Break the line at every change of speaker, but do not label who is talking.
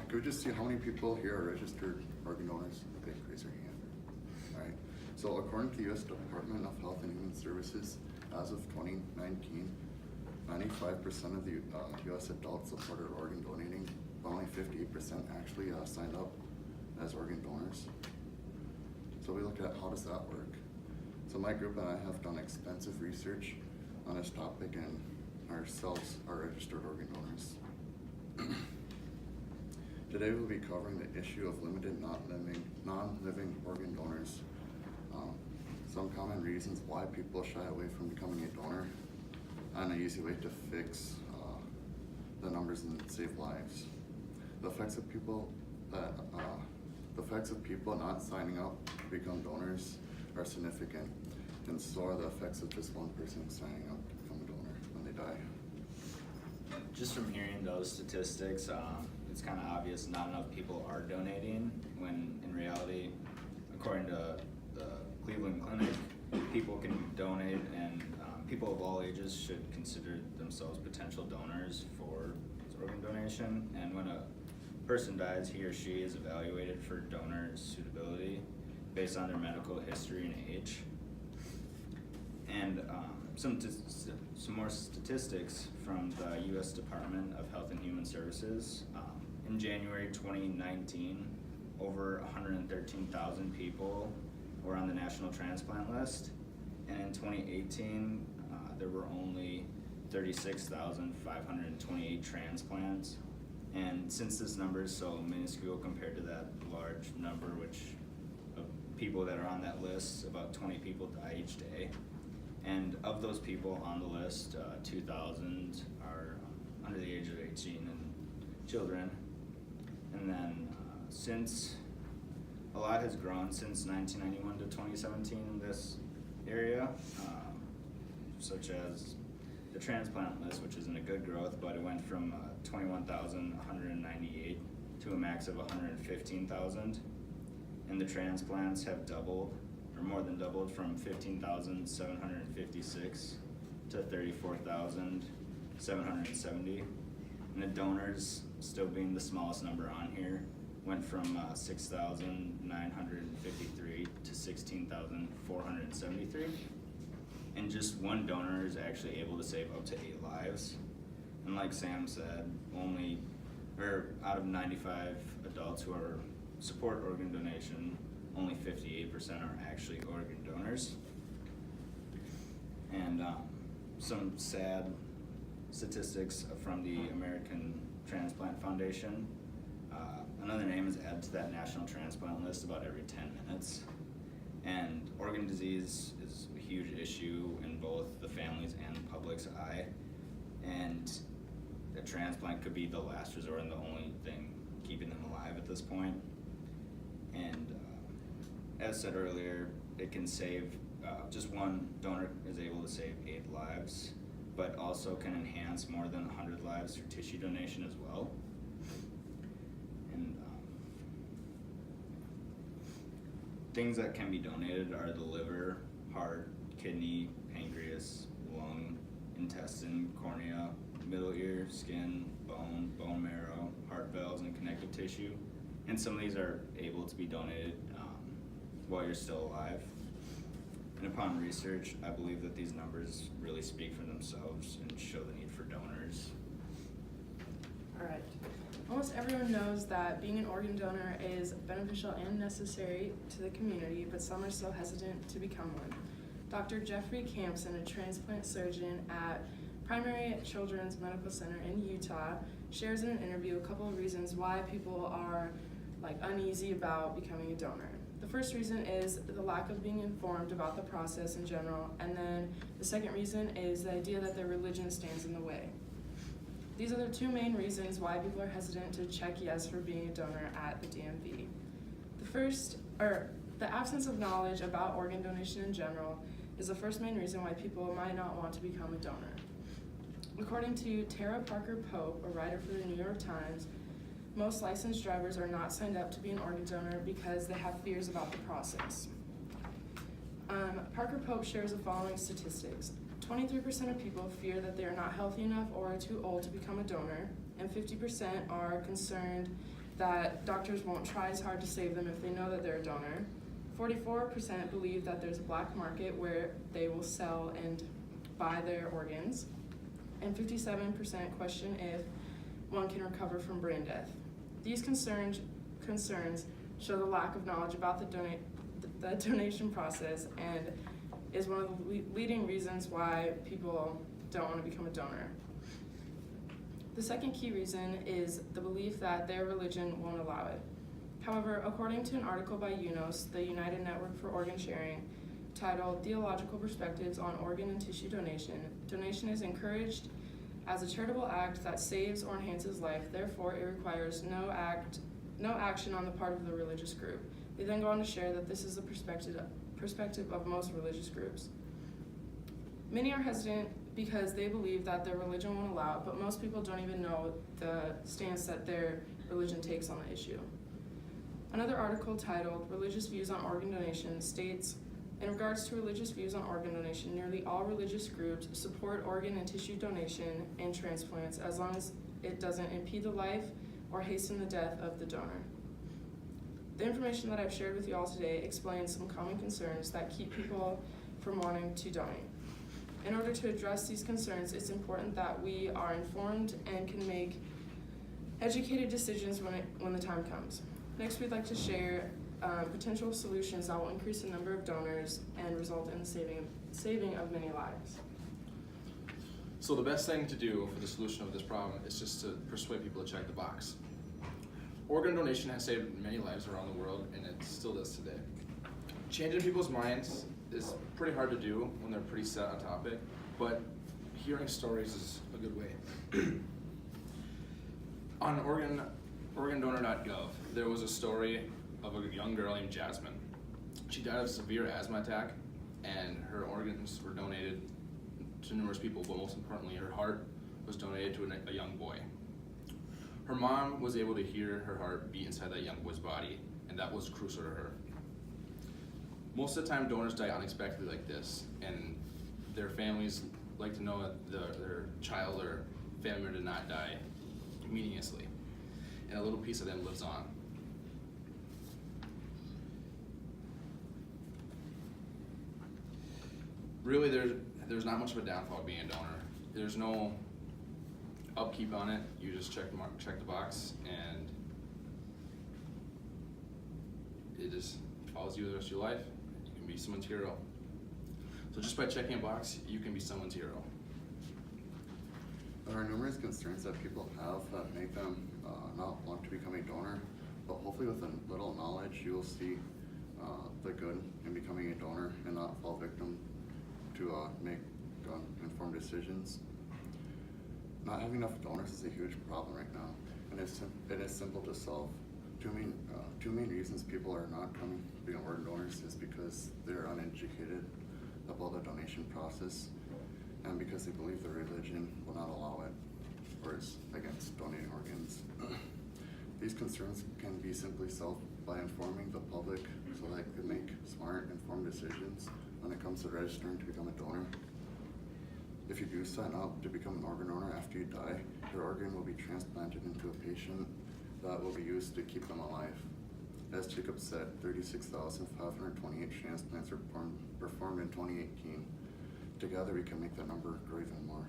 Could we just see how many people here are registered organ donors? Okay, raise your hand. All right. So according to the U.S. Department of Health and Human Services, as of 2019, 95% of the U.S. adults supported organ donating, but only 58% actually signed up as organ donors. So we looked at how does that work. So my group and I have done extensive research on this topic, and ourselves are registered organ donors. Today we'll be covering the issue of limited non-living organ donors. Some common reasons why people shy away from becoming a donor, and an easy way to fix the numbers and save lives. The effects of people not signing up to become donors are significant, and so are the effects of just one person signing up to become a donor when they die.
Just from hearing those statistics, it's kind of obvious not enough people are donating, when in reality, according to the Cleveland Clinic, people can donate, and people of all ages should consider themselves potential donors for organ donation. And when a person dies, he or she is evaluated for donor suitability based on their medical history and age. And some more statistics from the U.S. Department of Health and Human Services. In January 2019, over 113,000 people were on the national transplant list, and in 2018, there were only 36,528 transplants. And since this number is so minuscule compared to that large number, which of people that are on that list, about 20 people die each day. And of those people on the list, 2,000 are under the age of 18 and children. And then since a lot has grown since 1991 to 2017 in this area, such as the transplant list, which isn't a good growth, but it went from 21,198 to a max of 115,000. And the transplants have doubled, or more than doubled, from 15,756 to 34,770. And the donors, still being the smallest number on here, went from 6,953 to 16,473. And just one donor is actually able to save up to 8 lives. And like Sam said, out of 95 adults who support organ donation, only 58% are actually organ donors. And some sad statistics from the American Transplant Foundation. Another name is added to that national transplant list about every 10 minutes. And organ disease is a huge issue in both the family's and the public's eye. And a transplant could be the last resort and the only thing keeping them alive at this point. And as said earlier, it can save, just one donor is able to save 8 lives, but also can enhance more than 100 lives through tissue donation as well. And things that can be donated are the liver, heart, kidney, pancreas, lung, intestine, cornea, middle ear, skin, bone marrow, heart valves, and connective tissue. And some of these are able to be donated while you're still alive. And upon research, I believe that these numbers really speak for themselves and show the need for donors.
All right. Almost everyone knows that being an organ donor is beneficial and necessary to the community, but some are still hesitant to become one. Dr. Jeffrey Campson, a transplant surgeon at Primary Children's Medical Center in Utah, shares in an interview a couple of reasons why people are uneasy about becoming a donor. The first reason is the lack of being informed about the process in general, and then the second reason is the idea that their religion stands in the way. These are the 2 main reasons why people are hesitant to check yes for being a donor at the DMV. The absence of knowledge about organ donation in general is the first main reason why people might not want to become a donor. According to Tara Parker Pope, a writer for the New York Times, most licensed drivers are not signed up to be an organ donor because they have fears about the process. Parker Pope shares the following statistics. 23% of people fear that they are not healthy enough or are too old to become a donor, and 50% are concerned that doctors won't try as hard to save them if they know that they're a donor. 44% believe that there's a black market where they will sell and buy their organs. And 57% question if one can recover from brain death. These concerns show the lack of knowledge about the donation process and is one of the leading reasons why people don't want to become a donor. The second key reason is the belief that their religion won't allow it. However, according to an article by UNOS, the United Network for Organ Sharing, titled Theological Perspectives on Organ and Tissue Donation, donation is encouraged as a charitable act that saves or enhances life, therefore it requires no action on the part of the religious group. They then go on to share that this is the perspective of most religious groups. Many are hesitant because they believe that their religion won't allow it, but most people don't even know the stance that their religion takes on the issue. Another article titled Religious Views on Organ Donation states, in regards to religious views on organ donation, nearly all religious groups support organ and tissue donation and transplants as long as it doesn't impede the life or hasten the death of the donor. The information that I've shared with you all today explains some common concerns that keep people from wanting to donate. In order to address these concerns, it's important that we are informed and can make educated decisions when the time comes. Next, we'd like to share potential solutions that will increase the number of donors and result in the saving of many lives.
So the best thing to do for the solution of this problem is just to persuade people to check the box. Organ donation has saved many lives around the world, and it still does today. Changing people's minds is pretty hard to do when they're pretty set on a topic, but hearing stories is a good way. On organdonor.gov, there was a story of a young girl named Jasmine. She died of a severe asthma attack, and her organs were donated to numerous people, but most importantly, her heart was donated to a young boy. Her mom was able to hear her heart beat inside that young boy's body, and that was crucial to her. Most of the time, donors die unexpectedly like this, and their families like to know that their child or family member did not die meaninglessly, and a little piece of them lives on. Really, there's not much of a downfall of being a donor. There's no upkeep on it. You just check the box, and it just follows you the rest of your life. You can be someone's hero. So just by checking a box, you can be someone's hero.
There are numerous concerns that people have that make them not want to become a donor, but hopefully with a little knowledge, you will see the good in becoming a donor and not fall victim to make informed decisions. Not having enough donors is a huge problem right now, and it is simple to solve. Two main reasons people are not coming to become organ donors is because they're uneducated about the donation process, and because they believe the religion will not allow it, or is against donating organs. These concerns can be simply solved by informing the public so they can make smart, informed decisions when it comes to registering to become a donor. If you do sign up to become an organ donor after you die, your organ will be transplanted into a patient that will be used to keep them alive. As Jacob said, 36,528 transplants were performed in 2018. Together we can make that number grow even more.